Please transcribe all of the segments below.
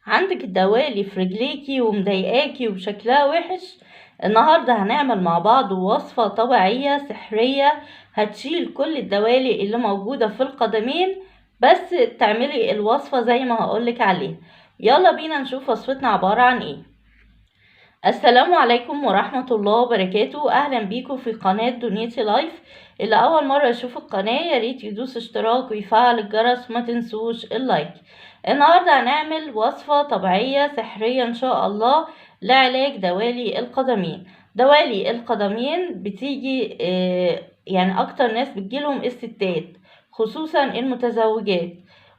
عندك الدوالي في رجليكي ومضايقاكي وشكلها وحش. النهاردة هنعمل مع بعض وصفة طبيعية سحرية هتشيل كل الدوالي اللي موجودة في القدمين، بس تعملي الوصفة زي ما هقولك عليها. يلا بينا نشوف وصفتنا عبارة عن ايه. السلام عليكم ورحمة الله وبركاته. اهلا بيكم في قناة دنيتي لايف. اللي اول مرة يشوف القناة ياريت يدوس اشتراك ويفعل الجرس وما تنسوش اللايك. النهاردة هنعمل وصفة طبيعية سحرية ان شاء الله لعلاج دوالي القدمين. دوالي القدمين بتيجي يعني اكتر ناس بتجيلهم الستات، خصوصا المتزوجات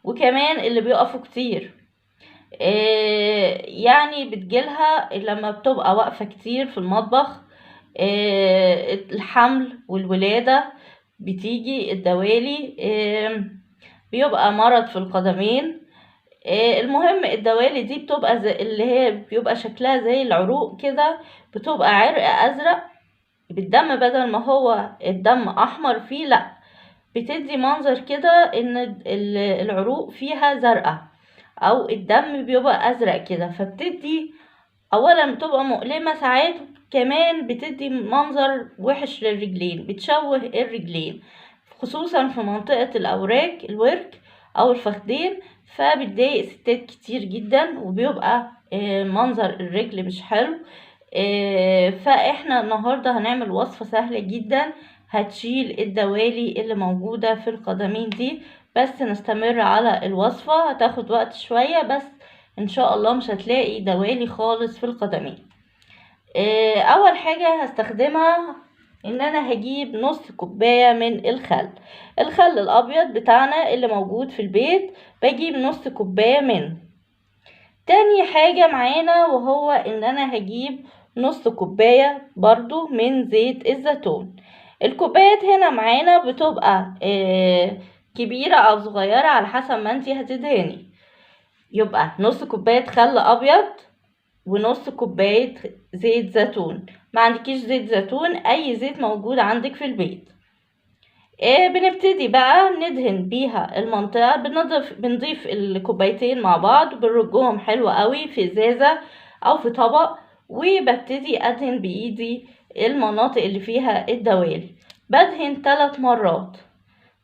وكمان اللي بيقفوا كتير. يعني بتجيلها لما بتبقى واقفة كتير في المطبخ، الحمل والولادة بتيجي الدوالي، بيبقى مرض في القدمين. المهم الدوالي دي بتبقى زي اللي هي بيبقى شكلها زي العروق كده، بتبقى عرق ازرق بالدم، بدل ما هو الدم احمر فيه لا، بتدي منظر كده ان العروق فيها زرقاء او الدم بيبقى ازرق كده، فبتدي اولا بتبقى مؤلمة ساعات، كمان بتدي منظر وحش للرجلين، بتشوه الرجلين خصوصا في منطقة الورك او الفخدين، فبتضايق ستات كتير جدا وبيبقى منظر الرجل مش حلو. فاحنا النهاردة هنعمل وصفة سهلة جدا هتشيل الدوالي اللي موجودة في القدمين دي. بس نستمر على الوصفة، هتاخد وقت شوية بس ان شاء الله مش هتلاقي دوالي خالص في القدمين. اول حاجة هستخدمها ان انا هجيب نص كوباية من الخل الابيض بتاعنا اللي موجود في البيت، بجيب نص كوباية منه. تاني حاجة معانا وهو ان انا هجيب نص كوباية برضو من زيت الزيتون. الكوبايات هنا معانا بتبقى كبيرة او صغيرة على حسب ما انتي هتدهني. يبقى نص كوباية خل ابيض ونص كوباية زيت زيتون. ما عندكيش زيت زيتون، اي زيت موجود عندك في البيت. بنبتدي بقى ندهن بيها المنطقة، بنضيف الكوبايتين مع بعض، بنرجهم حلو قوي في ازازة او في طبق، وببتدي ادهن بايدي المناطق اللي فيها الدوالي. بدهن 3 مرات،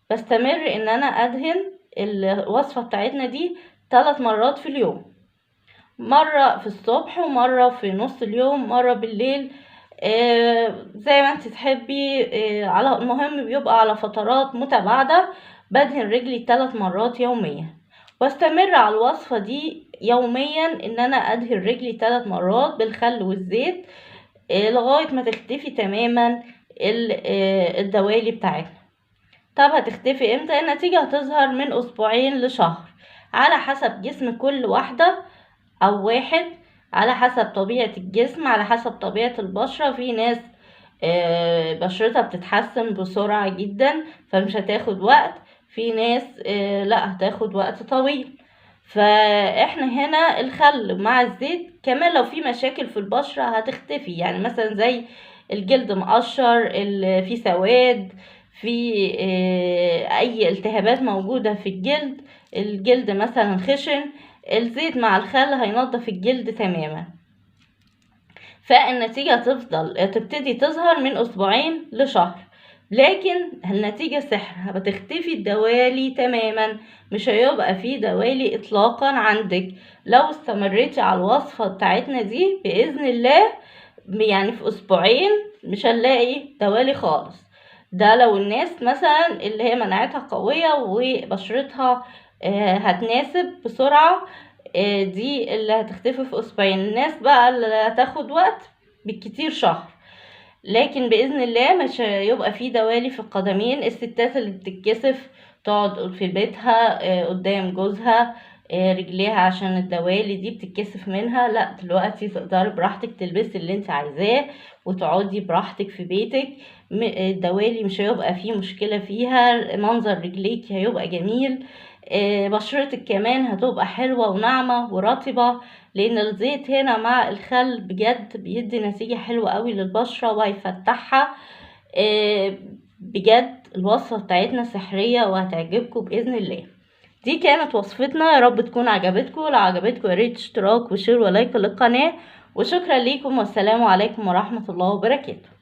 بستمر ان انا ادهن الوصفة بتاعتنا دي 3 مرات في اليوم، مرة في الصبح ومرة في نص اليوم مرة بالليل، زي ما انت تحبي. على المهم بيبقى على فترات متباعدة. بدهن رجلي 3 مرات يوميا، واستمر على الوصفة دي يوميا ان انا ادهن رجلي 3 مرات بالخل والزيت لغاية ما تختفي تماما الدوالي بتاعتنا. طب هتختفي امتى؟ النتيجة هتظهر من اسبوعين لشهر على حسب جسم كل واحدة او واحد، على حسب طبيعة الجسم، على حسب طبيعة البشرة. في ناس بشرتها بتتحسن بسرعة جدا فمش هتاخد وقت، في ناس لا هتاخد وقت طويل. فاحنا هنا الخل مع الزيت، كمان لو في مشاكل في البشرة هتختفي، يعني مثلا زي الجلد مقشر، في سواد، في اي التهابات موجودة في الجلد مثلا خشن، الزيت مع الخل هينضف الجلد تماما. فالنتيجة تبتدي تظهر من اسبوعين لشهر، لكن النتيجة سحر، هتختفي الدوالي تماما، مش هيبقى فيه دوالي اطلاقا عندك لو استمريتي على الوصفة بتاعتنا دي بإذن الله. يعني في اسبوعين مش هنلاقي دوالي خالص. ده لو الناس مثلا اللي هي مناعتها قوية وبشرتها هتناسب بسرعة، دي اللي هتختفي في اسبوعين. الناس بقى اللي هتاخد وقت بالكتير شهر، لكن باذن الله مش هيبقى في دوالي في القدمين. الستات اللي بتتكسف تقعد في بيتها قدام جوزها رجليها عشان الدوالي دي بتتكسف منها، لا دلوقتي تقدري براحتك تلبسي اللي انت عايزاه وتقعدي براحتك في بيتك. الدوالي مش هيبقى فيه مشكلة فيها، منظر رجليك هيبقى جميل، بشرتك كمان هتبقى حلوة وناعمة ورطبة، لان الزيت هنا مع الخل بجد بيدي نتيجة حلوة قوي للبشرة وهيفتحها. بجد الوصفة بتاعتنا سحرية وهتعجبكم بإذن الله. دي كانت وصفتنا، يا رب تكون عجبتكم. لو عجبتكم يا ريت اشتراك وشير ولايك للقناة، وشكرا ليكم والسلام عليكم ورحمة الله وبركاته.